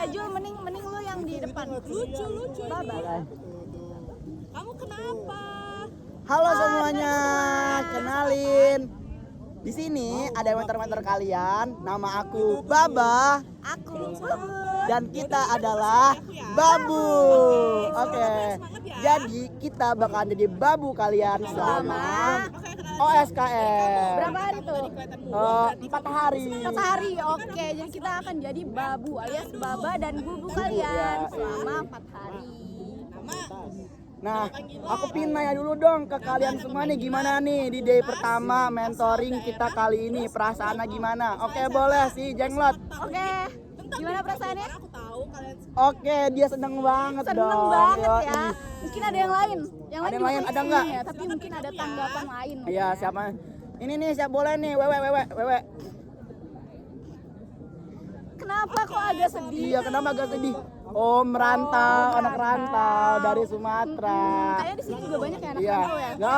Jul, mending lu yang di depan. Lucu. Baba. Kamu kenapa? Halo semuanya, kenalin. Di sini ada mentor-mentor kalian. Nama aku Baba. Aku Babu. Dan kita adalah Babu. Oke. Jadi kita bakal jadi Babu kalian selama OSKM. Berapa hari tuh? 4 hari. 4 hari. Oke, jadi kita akan jadi Babu alias Baba dan Bubu kalian selama 4 hari. Nah, aku pingin nanya dulu dong ke kalian semua nih, gimana nih di day pertama mentoring kita kali ini, perasaannya gimana? Oke, boleh sih Jenglot. Oke, gimana perasaannya? Oke, dia seneng banget dong. Seneng banget Yoi. ya. Mungkin ada yang lain. Yang Ada yang juga lain, di ada sini nggak? ya, tapi mungkin ada tanggapan lain. Iya, siapa? Ini nih, siapa boleh nih? Wewe. Kenapa kok agak sedih? Iya, kenapa agak sedih? Oh, merantau, anak rantau dari Sumatera. Kayaknya di sini juga banyak ya anak Iya, rantau ya. nggak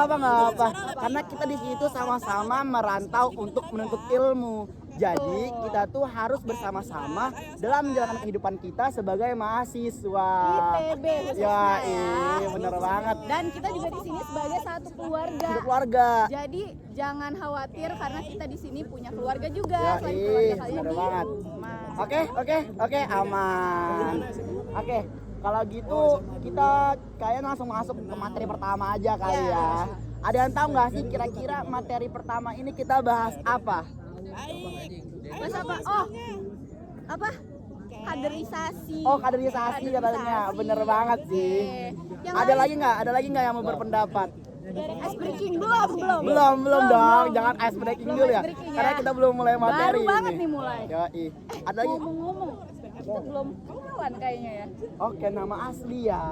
apa. Karena kita di situ sama-sama merantau untuk menuntut ilmu. Jadi kita tuh harus bersama-sama dalam menjalankan kehidupan kita sebagai mahasiswa. ITB khususnya Ya, ya. bener banget. Dan kita juga di sini sebagai satu keluarga. Hidup keluarga. Jadi jangan khawatir karena kita di sini punya keluarga juga Ya, selain keluarga kalian bener di banget. rumah. Oke, aman. Oke, kalau gitu kita kayaknya langsung masuk ke materi pertama aja kali Ya. ya. Ada yang tahu nggak sih kira-kira materi pertama ini kita bahas apa? Mas apa? Oh, apa? Kaderisasi. Oh, kaderisasi katanya. Bener banget sih. Yang Ada lain? lagi nggak yang mau berpendapat? Ice breaking belum. Belum dong. Jangan ice breaking Belum dulu ice ya. breaking ya. Karena kita belum mulai materi. Baru banget nih mulai. Yoi. Ada lagi? Ngomong-ngomong, kita belum kenalan kayaknya ya. Oke, nama asli ya.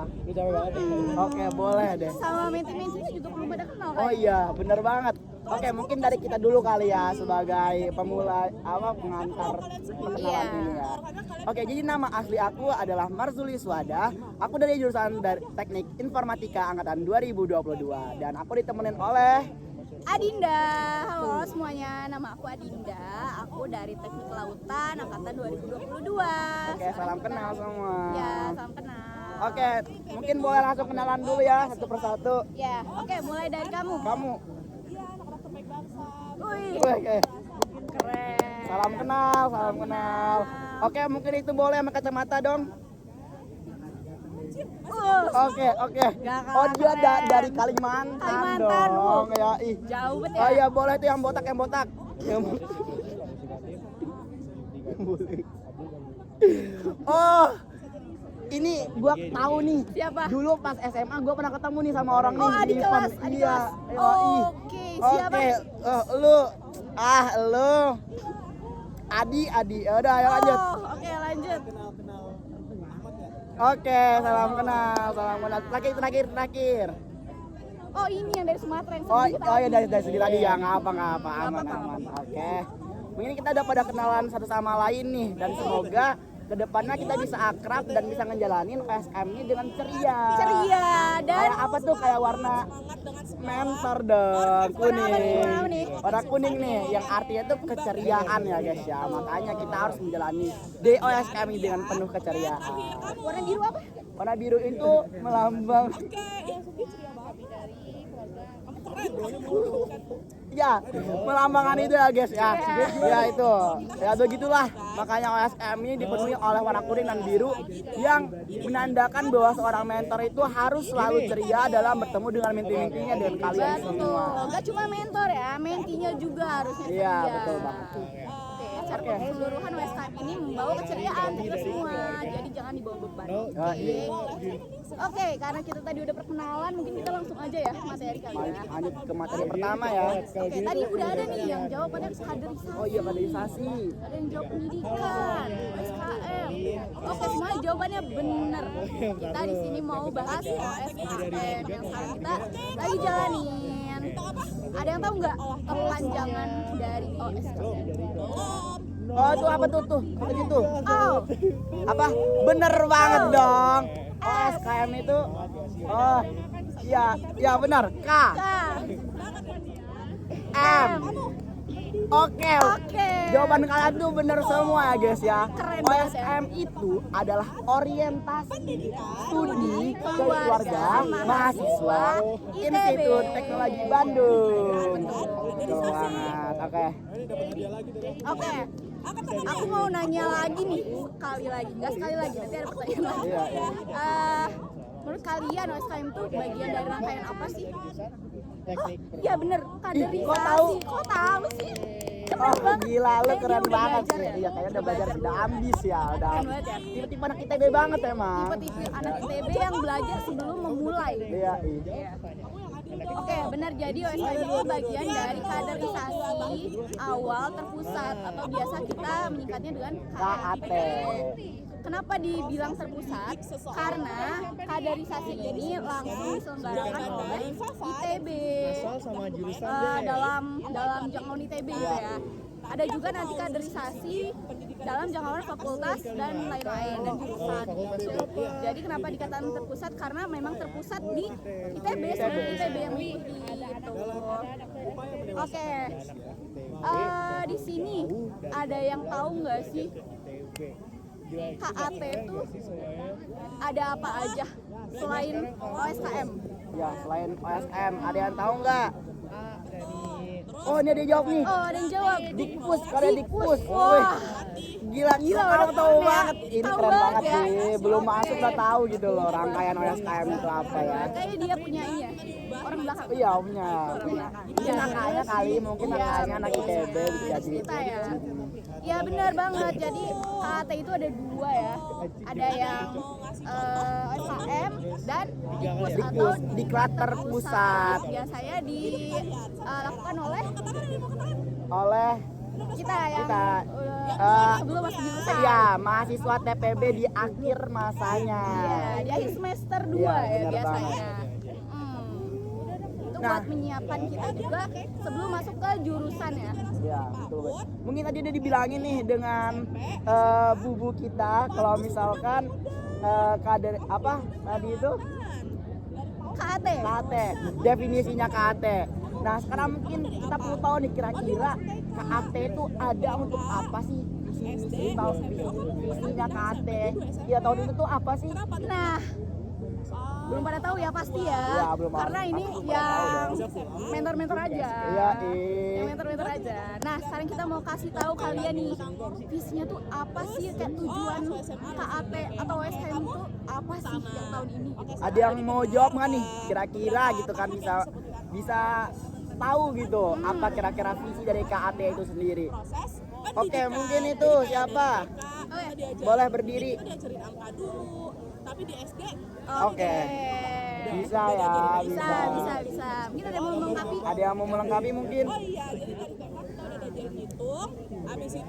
Oke, boleh deh. Sama menti-mentinya juga belum pada kenal kan? Oh iya, bener banget. Oke, mungkin dari kita dulu kali ya sebagai pengantar perkenalan Iya. ini ya. Oke, jadi nama asli aku adalah Marzuli Swada. Aku dari jurusan Teknik Informatika angkatan 2022 dan aku ditemenin oleh Adinda, halo semuanya, nama aku Adinda, aku dari Teknik Kelautan angkatan 2022. Oke, salam kenal semua. Ya, salam kenal. Oke, mungkin boleh langsung kenalan dulu ya satu persatu. Ya, oke, mulai dari kamu. Kamu. Wih, Oke. keren. Salam kenal. Oke, mungkin itu boleh pakai kacamata dong. Oke. Gak Oh, dia keren. dari Kalimantan Kalimantan, dong. Ya, ih. Jauh banget ya. Oh iya, boleh tuh yang botak. Oh, ini gua tahu nih. Siapa? Dulu pas SMA gua pernah ketemu nih sama orang Oh, nih. adik di kelas, event. adik Iya. kelas. Yoi. Oke, siapa? Oke, lu. Adi. Ya udah, ayo lanjut. Oh, oke, lanjut. Oke, salam kenal. Terakhir. Oh, ini yang dari Sumatera yang Oh sedih iya tadi. dari segi tadi ya, nggak apa aman. Oke. Mungkin kita udah pada kenalan satu sama lain nih dan semoga kedepannya kita bisa akrab dan bisa ngejalanin OSM ini dengan ceria. Ceria dan Kayak apa tuh, kayak warna mentor dong, Warna apa nih? kuning. Warna kuning nih, yang artinya tuh keceriaan ya guys ya. Makanya kita harus menjalani DOSM ini dengan penuh keceriaan. warna biru apa? Warna biru itu melambang. Ya, melambangkan itu ya guys ya. Ya itu. Ya begitulah. Makanya OSM ini dipenuhi oleh warna kuning dan biru yang menandakan bahwa seorang mentor itu harus selalu ceria dalam bertemu dengan menti-mentinya dengan kalian semua. Betul. Gak cuma mentor ya, mentinya juga harusnya ceria. Iya, betul banget. Oke, secara keseluruhan WSKM ini membawa keceriaan ke kita semua. Jadi jangan dibawa beban. Oke, karena kita tadi udah perkenalan, mungkin kita langsung aja ya materi kali ya. Lanjut ke materi pertama ya. Oke, tadi udah ada nih yang jawabannya kaderisasi. Oh iya, kaderisasi. Ada yang jawab pendidikan, SKM. Oke, semua jawabannya bener. Kita di sini mau bahas OSKM yang sekarang kita lagi jalanin. Ada yang tahu nggak kepanjangan dari OSKM? Oh itu apa tuh? Begitu. Oh, Apa? Bener banget dong. OSKM itu. Oh iya benar. K K, M Oke. Jawaban kalian tuh bener semua ya guys ya. Keren banget ya. OSM itu adalah orientasi studi keluarga mahasiswa Institut Teknologi Bandung. Betul banget. Oke. Oke. Aku mau nanya lagi nih, sekali lagi, nggak sekali lagi, nanti ada pertanyaan lagi. Iya. Menurut kalian OSKM itu bagian dari rangkaian apa sih? Oh, iya bener, kaderisasi. Kok tahu? Kok tahu sih? Keren Oh banget. gila lu Kayaknya keren udah banget belajar sih. ya? Iya kayaknya udah belajar, udah ambis ya, udah. Keren banget ya? Tipe-tipe anak ITB banget emang. Tipe-tipe anak ITB yang belajar sebelum memulai. Iya. Oke, benar. Jadi OSKM itu bagian dari kaderisasi awal terpusat atau biasa kita menyingkatnya dengan KAT. Kenapa dibilang terpusat? Karena kaderisasi ini langsung diselenggarakan oleh ITB dalam jangkauan ITB gitu ya. Ada juga nanti kaderisasi dalam jangkauan fakultas dan lain-lain dan jurusan gitu. Jadi kenapa dikatakan terpusat? Karena memang terpusat di ITB, seluruh ITB yang mengikuti gitu. Oke. Di sini ada yang tahu nggak sih KAT itu ada apa aja selain OSKM? Ya selain OSM ada yang tahu nggak? Oh ini ada yang jawab nih. Oh, ada yang jawab. Dikpus, kalian Dikpus. Wah. Gila, kamu tahu banget. Ini Tahu keren banget ya. sih. Belum masuk udah tahu gitu loh rangkaian OSKM itu apa ya. Kayaknya dia punya ini ya, orang belakang. Iya punya. Mungkin nakanya kali, mungkin nakanya anak ITB bisa jadi. Kita ya. Ya benar banget. Jadi KAT itu ada dua ya. Ada yang OSKM dan Dikpus atau Diklat terpusat. Biasanya dilakukan oleh kita yang sebelum masuk jurusan. Iya, mahasiswa TPB di akhir masanya. Iya, di akhir semester 2 Iya, ya benar biasanya. Itu buat menyiapkan kita juga sebelum masuk ke jurusan ya. Ya, betul. Mungkin tadi udah dibilangin nih dengan bubu kita kalau misalkan kader apa tadi itu KAT. KAT, definisinya KAT. Nah, sekarang mungkin kita perlu tahu nih kira-kira KAT itu ada untuk apa sih? Tahu visinya KAT. Ya tahun itu tuh apa sih? Nah, belum pada tahu ya pasti ya. Ya, belum karena pasti ini tahu yang mentor-mentor aja. Iya, Yang mentor-mentor aja. Nah, sekarang kita mau kasih tahu kalian nih visinya tuh apa sih, kayak tujuan KAT atau OSKM itu apa sih yang tahun ini? Ada yang mau jawab nggak nih? Kira-kira gitu kan bisa tahu gitu apa kira-kira visi dari KAT itu sendiri. Oke, mungkin itu siapa? Boleh berdiri. Oke. Bisa ya, Bisa. Mungkin ada yang mau melengkapi? Ada yang mau melengkapi mungkin?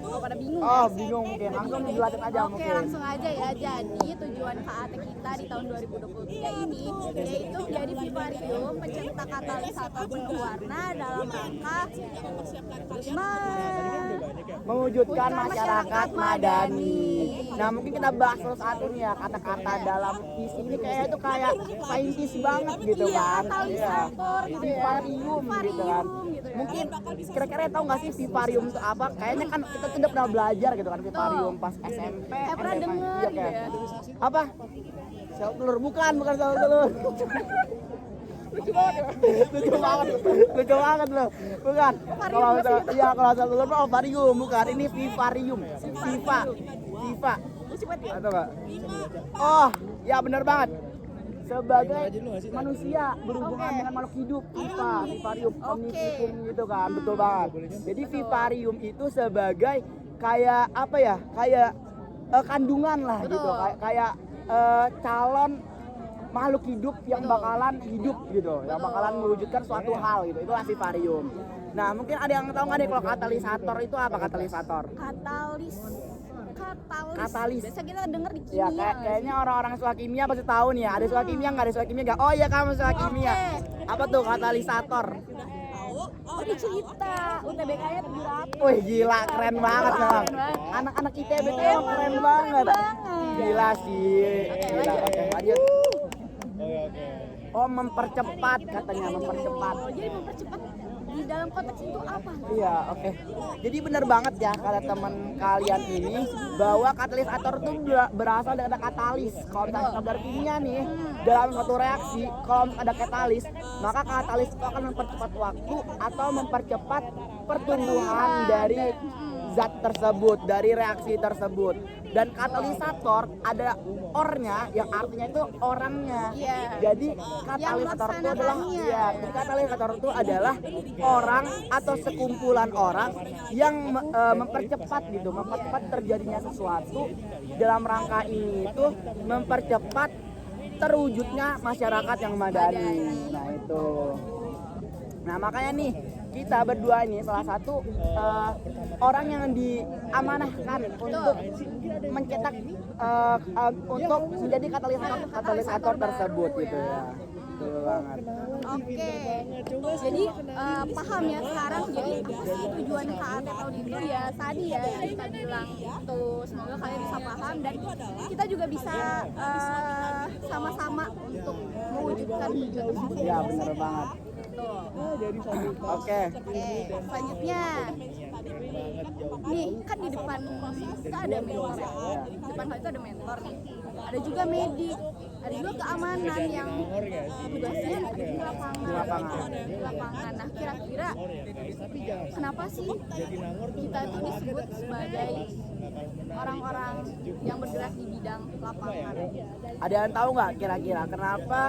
Oh, pada bingung. Oh, bingung mungkin. Langsung dijelasin aja Oke, mungkin. langsung aja ya. Jadi tujuan KAT kita di tahun 2023 ini yaitu menjadi vivarium pencetak katalisator penuh warna dalam rangka Mewujudkan masyarakat madani. Nah, mungkin kita bahas satu nih ya kata-kata dalam visi ini kayaknya itu kayak saintis banget gitu kan. katalisator gitu ya. Vivarium gitu kan. Mungkin kira-kira tahu nggak sih vivarium itu apa? Kayaknya kan kita tuh udah pernah belajar gitu kan vivarium pas SMP. Pernah SMA. dengar Iya, gitu kayak. ya. Apa? Sel telur bukan sel telur. Lucu banget loh. Bukan. Kalau sel telur mah ovarium bukan. Ini vivarium. Viva. Atau enggak? Oh, ya benar banget. Sebagai manusia berhubungan dengan makhluk hidup, vivarium, omnipotent gitu kan, betul banget. Jadi vivarium itu sebagai kayak apa ya? Kayak kandungan lah gitu, kayak calon makhluk hidup yang bakalan hidup gitu, yang bakalan mewujudkan suatu hal gitu. Itulah vivarium. Nah, mungkin ada yang tahu nggak nih kalau katalisator itu apa katalisator? Katalis. Biasa kita dengar di Ya kimia. kayaknya orang-orang suka kimia pasti tahu nih ya. Ada suka kimia nggak? Ada suka kimia nggak? Oh iya kamu suka kimia. Apa tuh katalisator? Oh, dicerita UTBK-nya 700. Wih gila keren banget dong. Anak-anak ITB tuh emang keren banget. Gila sih. Gila. Oke, lanjut. Oh mempercepat katanya mempercepat. Jadi mempercepat di dalam konteks itu apa? Iya, oke. Jadi benar banget ya kata teman kalian ini bahwa katalisator itu berasal dari kata katalis. Kalau misalnya kita berartinya nih dalam suatu reaksi, kalau ada katalis, maka katalis itu akan mempercepat waktu atau mempercepat pertumbuhan dari zat tersebut, dari reaksi tersebut. Dan katalisator ada ornya yang artinya itu orangnya. Iya. Jadi katalisator itu adalah katalisator itu adalah orang atau sekumpulan orang yang mempercepat terjadinya sesuatu dalam rangka ini itu mempercepat terwujudnya masyarakat yang madani. Nah itu. Nah makanya nih kita berdua ini salah satu orang yang diamanahkan untuk mencetak untuk menjadi katalisator tersebut gitu ya. Betul banget. Oke, jadi paham ya sekarang. Jadi apa sih tujuan KAT tahun itu ya tadi ya yang kita bilang itu. Semoga kalian bisa paham dan kita juga bisa sama-sama untuk mewujudkan tujuan tersebut. Ya benar banget. Oke. Selanjutnya nih kan di depan kita ada mentor ya. Di depan kita ada mentor nih. Ada juga medik, ada juga keamanan yang tugasnya ada di lapangan. Nah kira-kira kenapa sih kita itu disebut sebagai orang-orang yang bergerak di bidang lapangan? Ada yang tahu nggak kira-kira kenapa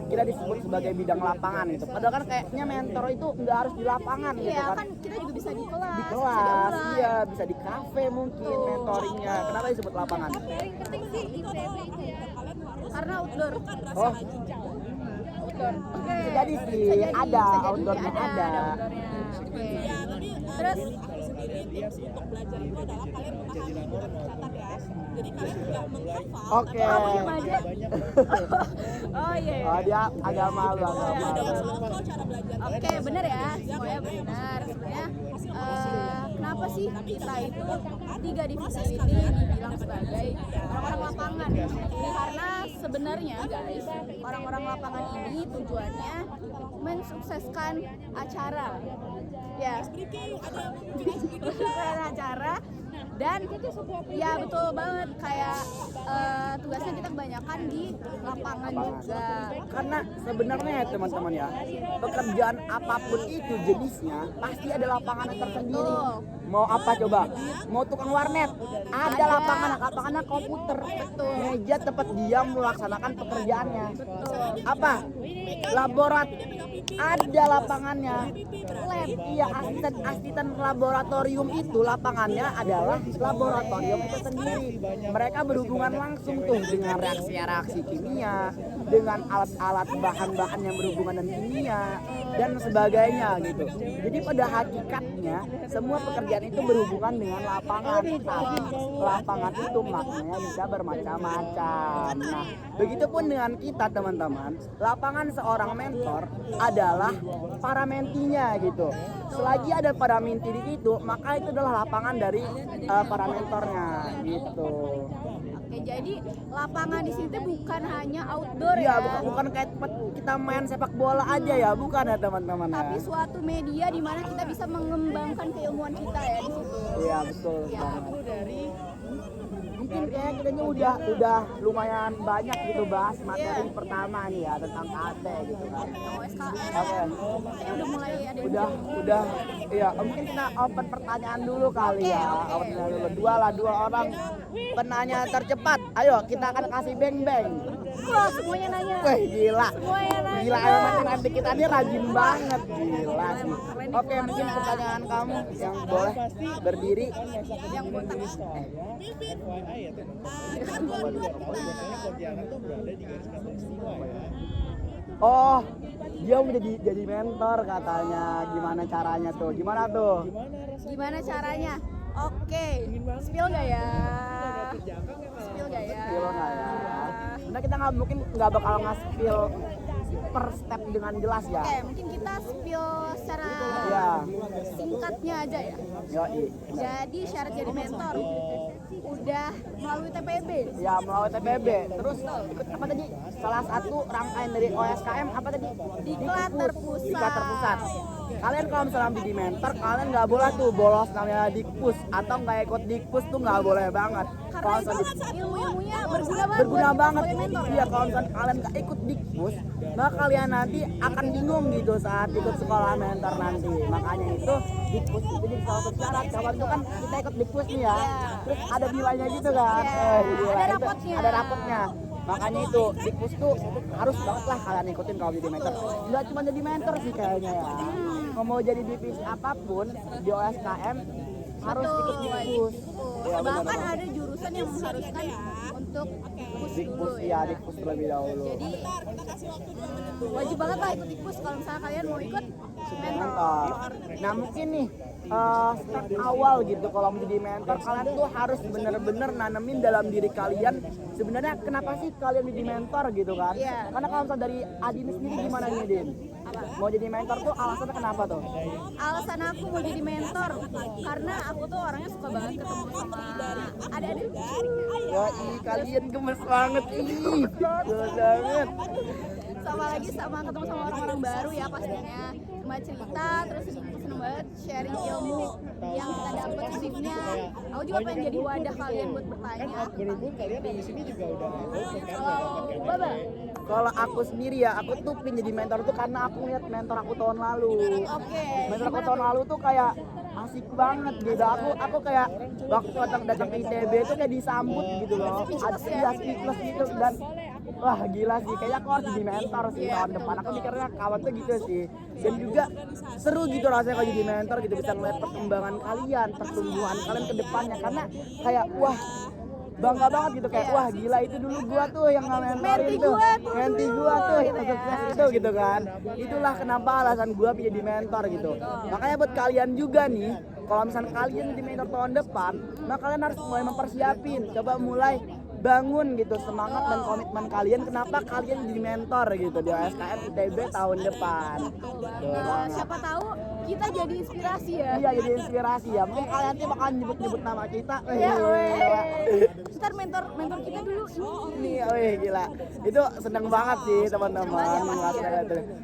kita disebut sebagai bidang lapangan itu? Padahal kan kayaknya mentor itu nggak harus di lapangan gitu Iya kan? kan kita juga bisa di kelas. Di kelas, iya bisa di kafe mungkin mentoringnya. Kenapa disebut lapangan? Paling penting sih IPB itu ya. Karena outdoor. Oh, Oke. bisa jadi sih, ada outdoornya ada. Oke. Terus Oke. kamu diem aja. Oh iya. Oh dia agak malu. Oke, bener ya, semuanya benar. Sebenarnya kenapa sih kita itu 3 divisi ini dibilang sebagai orang-orang lapangan? Karena sebenarnya guys, orang-orang lapangan ini tujuannya mensukseskan acara. Ya, mensukseskan acara. Dan ya betul banget kayak tugasnya kita kebanyakan di lapangan juga. Karena sebenarnya ya teman-teman ya, pekerjaan apapun itu jenisnya pasti ada lapangannya tersendiri. Mau apa coba? Mau tukang warnet, ada lapangannya komputer. Betul. Meja tempat dia melaksanakan pekerjaannya. Betul. Apa? Laborat, ada lapangannya. Lab, iya asisten laboratorium itu lapangannya adalah laboratorium itu sendiri. Mereka berhubungan langsung tuh dengan reaksi-reaksi kimia, dengan alat-alat bahan-bahan yang berhubungan dengan kimia dan sebagainya gitu. Jadi pada hakikatnya semua pekerjaan itu berhubungan dengan lapangan. Tapi lapangan itu maknanya bisa bermacam-macam. Nah, begitupun dengan kita teman-teman. Lapangan seorang mentor adalah para mentinya gitu. Selagi ada para menti di situ, maka itu adalah lapangan dari para mentornya gitu. Oke, jadi lapangan di sini bukan hanya outdoor Iya, ya. bukan kayak tempat kita main sepak bola aja ya, bukan ya teman-teman ya. Tapi suatu media di mana kita bisa mengembangkan keilmuan kita ya di situ. Iya, betul Ya. banget. Mungkin kayaknya kita udah lumayan banyak gitu bahas materi pertama nih ya tentang KT gitu kan. OSKM. Oke. Kayaknya udah mulai ada yang Udah iya mungkin kita open pertanyaan dulu kali ya. Open dulu dua orang penanya tercepat. Ayo kita akan kasih beng-beng. Wah, semuanya nanya. Wih gila. Semuanya nanya. Gila emang nanti kita ini rajin banget gila sih. Oke mungkin pertanyaan kamu yang boleh berdiri. Yang botak. Oh, dia mau jadi mentor katanya. Gimana caranya tuh? Gimana tuh? Gimana caranya? Oke. Spill gak ya? Spill gak ya? Spill nggak ya? Nah kita nggak bakal nge-spill per step dengan jelas ya. Oke, mungkin kita spill secara Ya. singkatnya aja ya. Yoi. Jadi syarat jadi mentor udah melalui TPB. Ya melalui TPB. Terus ikut apa tadi? Salah satu rangkaian dari OSKM apa tadi? Diklat terpusat. Diklat terpusat. kalian kalau misalnya jadi mentor, kalian nggak boleh tuh bolos namanya dikpus atau nggak ikut dikpus tuh nggak boleh banget. Karena itu ilmu-ilmunya berguna banget. Berguna buat kita banget. sebagai mentor, Iya, kalau misalnya kalian nggak ikut dikpus, maka kalian nanti akan bingung gitu saat ikut sekolah mentor nanti. Makanya itu dikpus itu jadi salah satu syarat. Kawan itu kan kita ikut dikpus nih ya, terus ada nilainya gitu kan. Ada Itu rapotnya. ada rapotnya. Makanya itu dikpus tuh harus banget lah kalian ikutin kalau jadi mentor. Nggak cuma jadi mentor sih kayaknya ya. Kalau mau jadi divisi apapun di OSKM harus ikut dikpus. Ya, Bahkan benar. ada jurusan yang mengharuskan untuk dikpus Dikpus dulu ya, dikpus terlebih dahulu. Jadi wajib banget lah ikut dikpus kalau misalnya kalian mau ikut mentor. Mentor. Nah mungkin nih step awal gitu kalau menjadi mentor, kalian tuh harus bener-bener nanemin dalam diri kalian sebenarnya kenapa sih kalian jadi mentor gitu kan? Iya. Karena kalau misalnya dari Adin sendiri gimana nih Din? Mau jadi mentor tuh alasannya kenapa tuh? Alasan aku mau jadi mentor karena aku tuh orangnya suka banget ketemu sama adik-adik. Wah, kalian gemes banget ini. Gemes banget. Sama lagi sama ketemu sama orang-orang baru ya pastinya. Cuma cerita terus seneng banget sharing ilmu yang kita dapat shiftnya. Aku juga pengen jadi wadah kalian buat bertanya. Berhubung kalian di sini juga udah Kalau Baba, Kalau aku sendiri ya, aku tuh pengen jadi mentor tuh karena aku lihat mentor aku tahun lalu. oke. Mentor aku tahun lalu tuh kayak asik banget gitu. Aku kayak waktu datang ke ITB tuh kayak disambut gitu loh. Iya, speechless gitu dan wah gila sih, kayaknya aku harus jadi mentor sih tahun depan. Aku mikirnya kawan tuh gitu sih. Dan juga seru gitu rasanya kalau jadi mentor gitu, bisa ngeliat perkembangan kalian, pertumbuhan kalian ke depannya. Karena kayak wah bangga banget gitu kayak wah gila itu dulu gua tuh yang nge-mentorin tuh. Menti gua tuh yang sukses itu gitu kan. Itulah kenapa alasan gua jadi mentor gitu. Makanya buat kalian juga nih, kalau misalnya kalian jadi mentor tahun depan, maka kalian harus mulai mempersiapin. Coba mulai bangun gitu semangat dan komitmen kalian kenapa kalian jadi mentor gitu di OSKM ITB tahun depan. Nah, siapa tahu kita jadi inspirasi ya. Iya jadi inspirasi ya. Mungkin kalian nanti bakalan nyebut-nyebut nama kita. Ya, ntar mentor kita dulu. Nih, wih gila. Itu seneng banget sih teman-teman.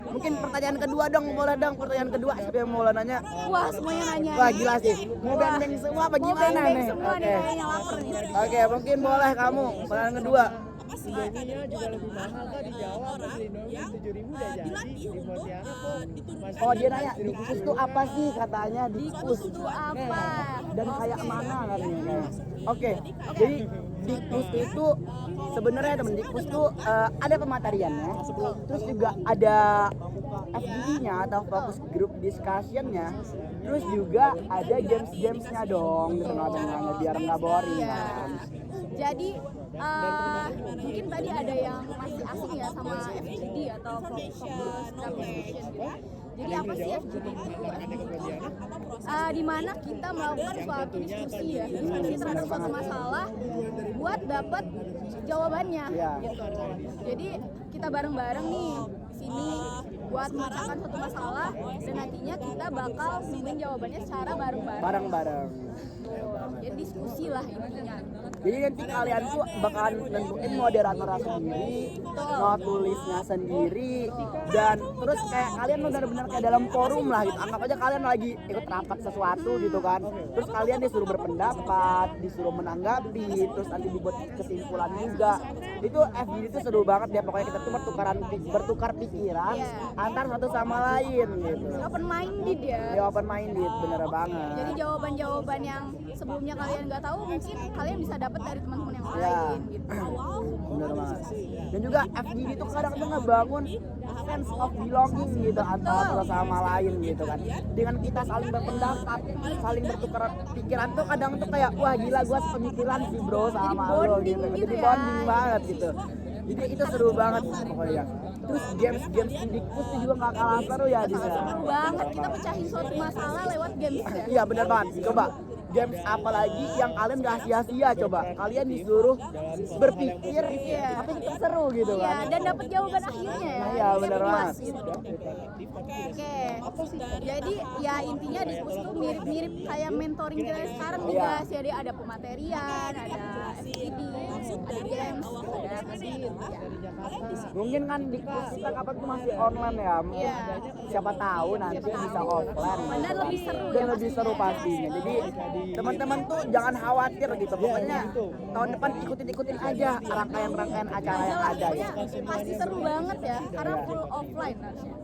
Mungkin pertanyaan kedua dong, boleh dong pertanyaan kedua siapa yang mau nanya? Wah, semuanya nanya. Wah gila sih. Mau beng-beng semua apa Mau gimana beng-beng nih? semua nih kayaknya lapar nih. Oke, mungkin boleh kamu pertanyaan kedua. Ininya juga lebih mahal kah di Jawa atau di Indonesia 7.000 udah jadi di Pontianak kok. Oh dia nanya dikpus tuh apa sih katanya dikpus Itu apa? dan kayak mana katanya. Oke, jadi dikpus itu sebenarnya temen dikpus tuh ada pemateriannya, terus juga ada FGD-nya atau fokus group discussion-nya, terus juga ada games-gamesnya dong di tengah-tengahnya biar nggak boring Iya. kan. Jadi mungkin tadi ada yang masih asing ya sama FGD atau Focus Group Discussion gitu. Jadi apa sih FGD itu? Di mana kita melakukan suatu diskusi ya, diskusi terhadap suatu masalah buat dapat jawabannya. Iya. Gitu. Jadi kita bareng-bareng nih di sini buat memecahkan suatu masalah dan nantinya kita bakal nemuin jawabannya secara bareng-bareng. Bareng-bareng. Jadi diskusi lah intinya. Jadi nanti kalian tuh bakalan nentuin moderatornya sendiri, mau tulisnya sendiri, dan terus kayak kalian benar-benar kayak dalam forum lah gitu. Anggap aja kalian lagi ikut rapat sesuatu gitu kan. Terus kalian disuruh berpendapat, disuruh menanggapi, terus nanti dibuat kesimpulan juga. Itu FGD itu seru banget ya, pokoknya kita tuh bertukar pikiran antar satu sama lain gitu. Open minded ya. Ya open minded, bener banget. Jadi jawaban-jawaban yang sebelumnya kalian nggak tahu mungkin kalian bisa dapat dari teman-teman yang Ya. lain gitu. Bener banget. Dan juga FGD itu kadang tuh ngebangun sense of belonging gitu antara satu sama lain gitu kan. Dengan kita saling berpendapat, saling bertukar pikiran tuh kadang tuh kayak wah gila gua sepemikiran sih bro sama lo gitu. Jadi ya. bonding banget gitu. Jadi itu seru banget pokoknya. Terus games di Dikpus itu juga gak kalah seru ya Disa. Seru banget kita pecahin suatu masalah lewat games ya. Iya bener banget. Coba games apa lagi yang kalian gak sia-sia coba. Kalian disuruh berpikir tapi tetap seru gitu Iya, kan. dan dapat jawaban akhirnya ya. Nah, iya, Jadi bener puas banget. gitu. Oke. Jadi ya intinya Dikpus tuh mirip-mirip kayak mentoring kita sekarang juga. Iya. Jadi ada pematerian, ada FGD, ada games, ada Madrid. dari Jakarta. Mungkin kan di kelas kita kapan tuh masih online ya. Mungkin Iya. siapa tahu nanti bisa offline. Dan lebih seru Dan ya lebih seru pastinya. Jadi teman-teman tuh jangan khawatir gitu. Pokoknya tahun depan ikutin aja rangkaian acara yang ada ya. Pokoknya pasti seru banget ya, karena full offline harusnya.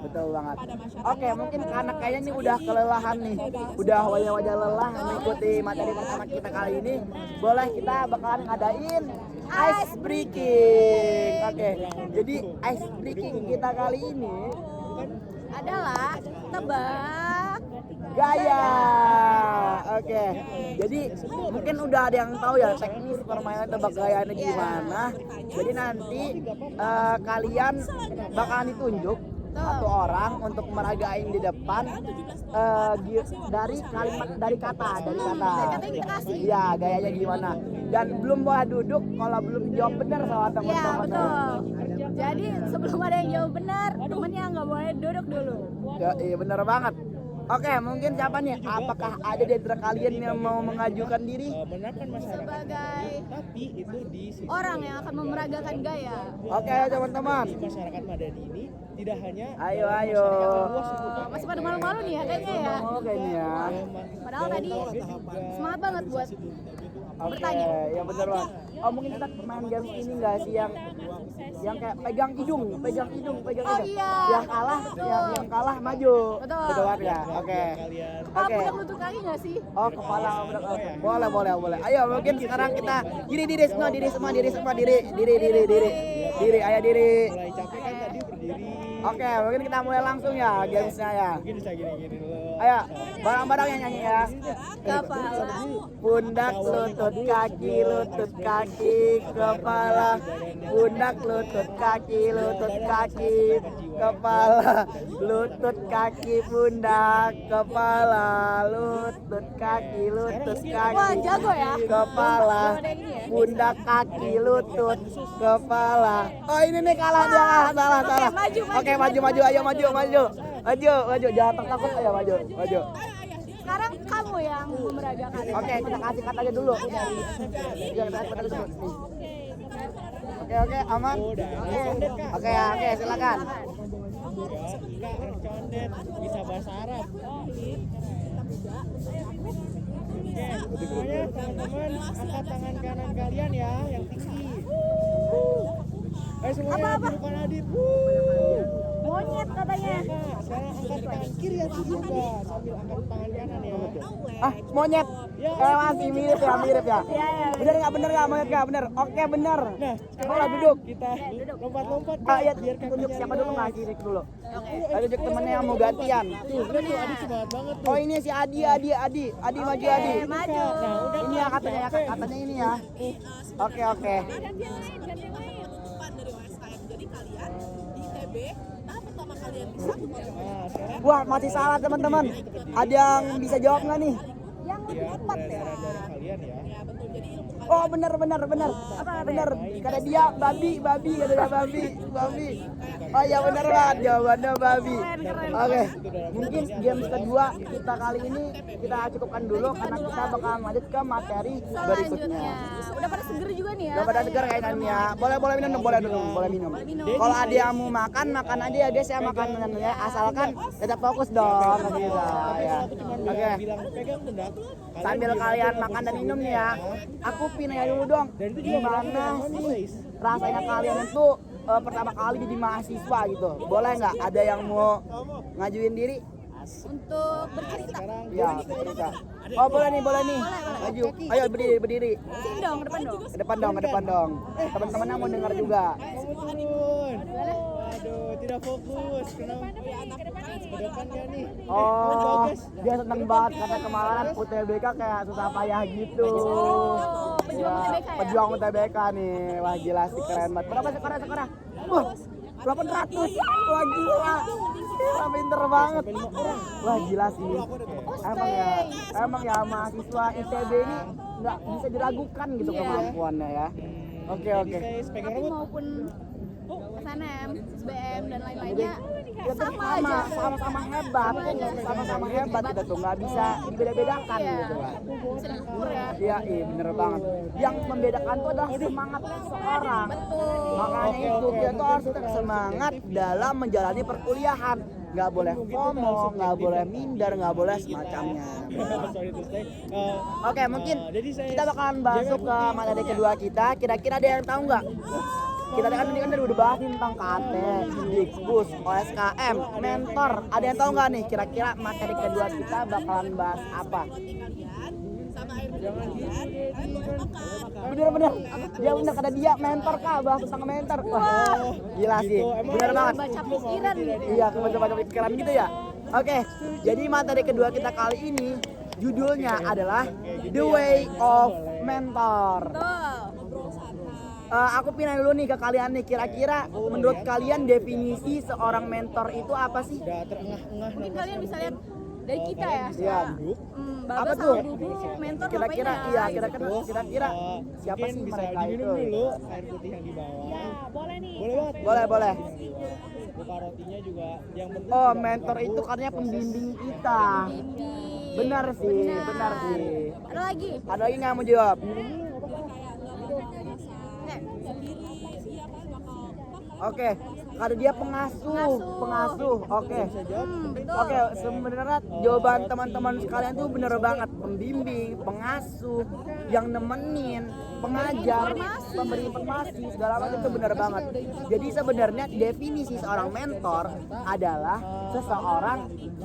Betul banget. Oke, mungkin karena kayaknya nih udah kelelahan nih, udah wajah-wajah lelah mengikuti materi pertama kita kali ini. Boleh kita bakalan ngadain ice breaking. Oke, jadi ice breaking kita kali ini Adalah tebak gaya. Oke, jadi mungkin udah ada yang tahu ya teknis permainan tebak gayanya gimana. Jadi nanti kalian bakalan ditunjuk satu orang untuk meragain di depan dari kata yang kita kasih. Iya, gayanya gimana. Dan belum boleh duduk kalau belum jawab benar sama Ya teman-teman. betul. Jadi sebelum ada yang jawab benar, temennya nggak boleh duduk dulu. Ya, iya benar banget. Oke, mungkin siapa nih? Apakah ada di antara kalian yang mau mengajukan diri? Menerapkan masyarakat Sebagai tapi itu di sisi orang yang akan memeragakan gaya. Oke, teman-teman. di masyarakat Madani ini tidak hanya Ayo. Masih pada malu-malu nih ya kayaknya ya. Oh, kayaknya ya. Padahal tadi semangat banget buat Oke, bertanya. ya bener banget. Oh, mungkin kita main games ini nggak sih yang kayak pegang hidung. Oh iya. Yang kalah maju. Betul. Betul banget ya. Oke. kalian Kepala Oke. budak lutut kaki nggak sih? Oh, kepala udah. Boleh. Ayo, mungkin sekarang kita diri semua. Ayo diri. mulai capek kan tadi berdiri Oke, mungkin kita mulai langsung ya gamesnya ya. mungkin bisa gini dulu. Ayo, bareng-bareng yang nyanyi ya. Kepala. Pundak, lutut, kaki, kepala. Pundak, lutut, kaki, kepala. Lutut, kaki, pundak, kepala. Lutut, kaki, Wah, jago ya. kepala. Belum ada yang ini ya. Pundak, kaki, lutut, kepala. Oh, ini nih kalah dia. Salah. maju. Oke, maju. Ayo maju. Jangan takut, ayo maju. Sekarang kamu yang memeragakan. Oke, kita kasih kata aja dulu. Iya, kita kasih kata dulu. Nih. Oke, aman. Oke, silakan. Kak, condet bisa bahasa Arab. Oke, semuanya teman-teman angkat tangan kanan kalian ya yang tinggi. Semuanya di depan Adit. Monyet katanya. Kak, sekarang angkat tangan kiri yang tinggi juga sambil angkat tangan kanan ya. Ah, monyet. Masih mirip ya. Iya. Bener nggak monyet nggak? Bener. Oke, bener. Nah, Bola duduk. kita lompat-lompat Iya, biar tunjuk kakinya siapa dulu nggak kiri dulu. Oke. Tunjuk temennya yang mau gantian. Tuh, lihat tuh Adit semangat banget tuh. Oh, ini si Adi maju Adi. Maju. Ini ya katanya ini ya. Oke. Depan dari OSKM. Jadi kalian di ITB tahap pertama kalian bisa Nah, sekarang Wah, masih salah teman-teman. Ada yang bisa jawab nggak nih? Yang lebih tepat ya. darah kalian ya. ya betul. Jadi ilmu kalian Oh, bener. Bener. Kata dia babi. Oh ya bener banget jawabannya babi. Oke. Mungkin games kedua kita kali ini kita cukupkan dulu karena kita bakal lanjut ke materi berikutnya. Selanjutnya. Udah pada seger juga nih ya. Udah pada segar kayaknya. Boleh minum, boleh minum. Kalau ada yang mau makan aja ya guys ya makanannya asalkan tetap fokus dong nggak bisa ya. Oke. Bilang pegang pundak. Sambil kalian makan dan minum nih ya, aku pinanya dulu dong. Gimana sih rasanya kalian itu pertama kali jadi mahasiswa gitu? Boleh nggak? Ada yang mau ngajuin diri? Untuk bercerita. Ya, cerita. Oh boleh nih. Maju. Ayo berdiri. Sini dong, ke depan dong. Ke depan dong. Teman-temannya mau dengar juga. Kamu turun. Aduh, tidak fokus. Kenapa? Ke depan nggak nih? Oh, dia seneng banget karena kemarin UTBK kayak susah payah gitu. Pejuang UTBK ya? Pejuang UTBK nih. Wah gila sih keren banget. Berapa sekarang? Wah, 800. Wah gila. Wah pinter banget. Wah gila sih. Emang ya mahasiswa ITB ini nggak bisa diragukan gitu kemampuannya ya. Oke. Guys, pegang Tapi rambut. maupun SNM, SBM dan lain-lainnya kita tuh sama aja. sama-sama hebat, sama-sama hebat kita tuh nggak bisa dibeda-bedakan Iya. gitu kan. Bisa diukur ya. Iya, bener banget. Yang membedakan tuh adalah semangat seseorang. Betul. Makanya itu kita tuh harus tetap semangat dalam menjalani perkuliahan. Nggak boleh FOMO, nggak boleh minder, nggak boleh semacamnya. Sorry to say. Oke, mungkin Jadi kita bakalan masuk ke materi kedua kita. Kira-kira ada yang tahu nggak? Kita kan tadi kan udah bahas tentang KT, Dikbus, OSKM, mentor. Ada yang tahu nggak nih? Kira-kira materi kedua kita bakalan bahas apa? kalian sama air putih kalian boleh makan. Bener-bener, dia bener kata dia mentor kah, bahas tentang mentor. Wah, gila sih, bener banget. Baca pikiran gitu. Iya, baca pikiran gitu ya. Oke, jadi materi kedua kita kali ini judulnya adalah The Way of Mentor. Betul. Aku pindah dulu nih ke kalian nih, kira-kira menurut kalian definisi seorang mentor itu apa sih? udah terengah-engah Mungkin kalian bisa lihat dari kita ya. Iya. Bagas Apa sama tuh? Bubu mentor Kira-kira ngapain iya, ya? kira-kira siapa mungkin sih bisa mereka diminum itu? dulu air putih yang di bawah. Boleh nih. Boleh banget. Boleh. Buka rotinya juga yang penting. Oh, mentor itu katanya pembimbing kita. Benar sih, benar sih. Ada lagi? Ada lagi nggak mau jawab? Oke, ada dia pengasuh. Oke. Betul. Oke, sebenarnya jawaban teman-teman sekalian tuh bener banget. Pembimbing, pengasuh, yang nemenin, pengajar, pemberi informasi, segala macam itu bener banget. Jadi sebenarnya definisi seorang mentor adalah seseorang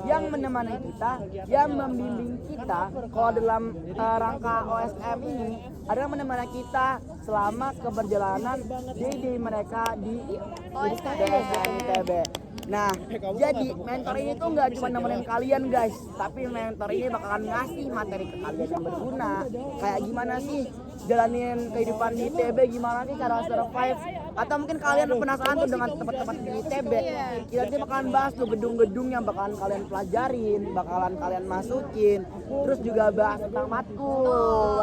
yang menemani kita, yang membimbing kita. Kalau dalam rangka OSM ini adalah menemani kita selama keberjalanan day mereka di DSM ITB. Nah, jadi mentor ini tuh nggak cuma nemenin kalian guys, tapi mentor ini bakalan ngasih materi ke kalian yang berguna. Kayak gimana sih jalanin kehidupan di ITB, gimana sih cara survive, atau mungkin kalian penasaran tuh dengan tempat-tempat di ITB. Kita tuh bakalan bahas tuh gedung-gedung yang bakalan kalian pelajarin, bakalan kalian masukin, terus juga bahas tentang matkul.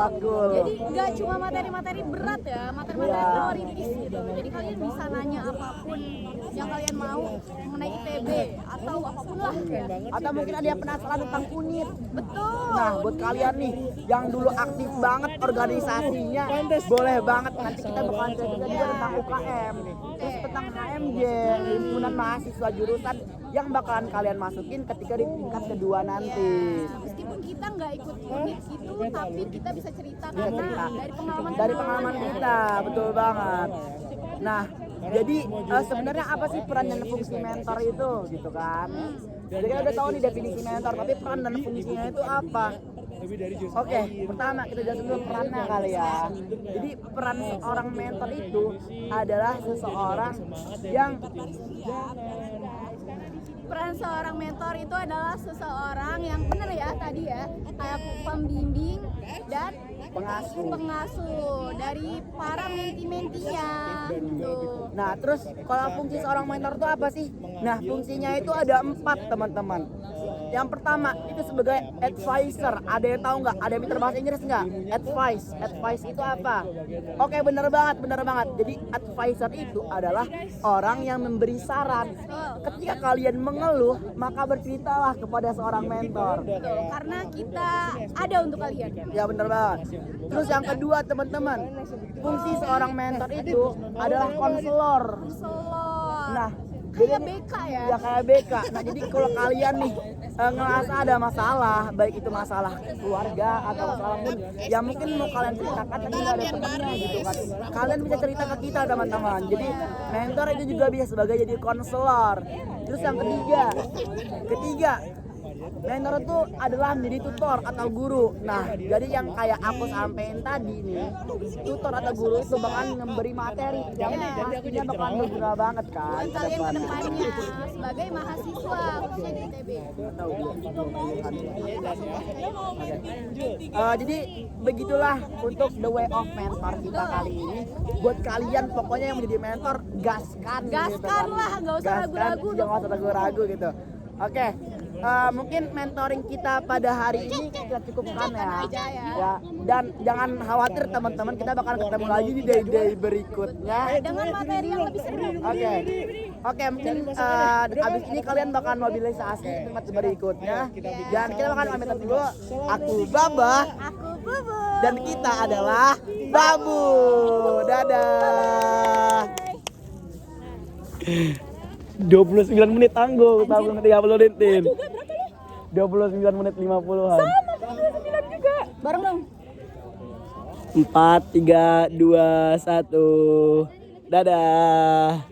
Jadi nggak cuma materi-materi berat ya, materi-materi Iya. teoritis gitu. Jadi kalian bisa nanya apapun yang kalian mau mengenai ITB atau apapun lah. Atau mungkin ada yang penasaran tentang unit. Betul. Nah, buat kalian nih yang dulu aktif banget organisasinya, boleh banget nanti kita bakalan cerita juga tentang UKM, terus tentang HMJ, himpunan mahasiswa jurusan yang bakalan kalian masukin ketika di tingkat kedua nanti. Meskipun kita nggak ikut unit itu, tapi kita bisa cerita Bisa karena cerita. dari pengalaman kita, betul banget. Nah, jadi sebenarnya apa sih peran dan fungsi mentor itu, gitu kan? Jadi kita udah tahu nih definisi mentor, tapi peran dan fungsinya itu apa? Lebih dari jus. Oke, pertama kita jelasin dulu perannya kali ya. Jadi peran seorang mentor itu adalah seseorang yang peran seorang mentor itu adalah seseorang yang benar ya tadi ya, kayak pembimbing dan pengasuh dari para menti-mentinya gitu. Nah, terus kalau fungsi seorang mentor itu apa sih? Nah, fungsinya itu ada 4 teman-teman. Yang pertama itu sebagai advisor. Ada yang tahu nggak? Ada yang pintar bahasa Inggris nggak? Advice itu apa? Oke, bener banget. Jadi advisor itu adalah orang yang memberi saran. Ketika kalian mengeluh, maka berceritalah kepada seorang mentor. Betul, karena kita ada untuk kalian. Ya bener banget. Terus yang kedua teman-teman, fungsi seorang mentor itu adalah konselor. Solor. Nah, Kayak BK ya. Ya kayak BK. Nah jadi kalau kalian nih ngerasa ada masalah, baik itu masalah keluarga atau masalah pun yang mungkin mau kalian ceritakan tapi nggak ada temannya gitu kan, kalian bisa cerita ke kita teman-teman. Jadi mentor itu juga bisa sebagai jadi konselor. Terus yang ketiga mentor itu adalah menjadi tutor atau guru. Nah, jadi yang kayak aku sampein tadi nih, tutor atau guru itu bakal memberi materi yang pastinya bakal berguna banget kan Buat kalian ke depannya sebagai mahasiswa khususnya di ITB. Jadi begitulah untuk the way of mentor kita kali ini. Buat kalian pokoknya yang menjadi mentor, gaskan gitu Gaskan kan. lah, nggak usah Gaskan, ragu-ragu. jangan usah ragu-ragu gitu. Oke, mungkin mentoring kita pada hari ini kita cukupkan ya. Ya, dan jangan khawatir teman-teman, kita bakal ketemu lagi di day-day berikutnya. Dengan materi yang lebih seru. Oke, mungkin abis ini kalian bakal mobilisasi di tempat berikutnya. Dan kita bakal pamit dulu. Aku Baba. Aku Bubu. Dan kita adalah Babu. Dadah. 29 menit tangguh, 30 detik. 29 menit 50-an. Sama 29 juga. Bareng dong. 4, 3, 2, 1. Dadah.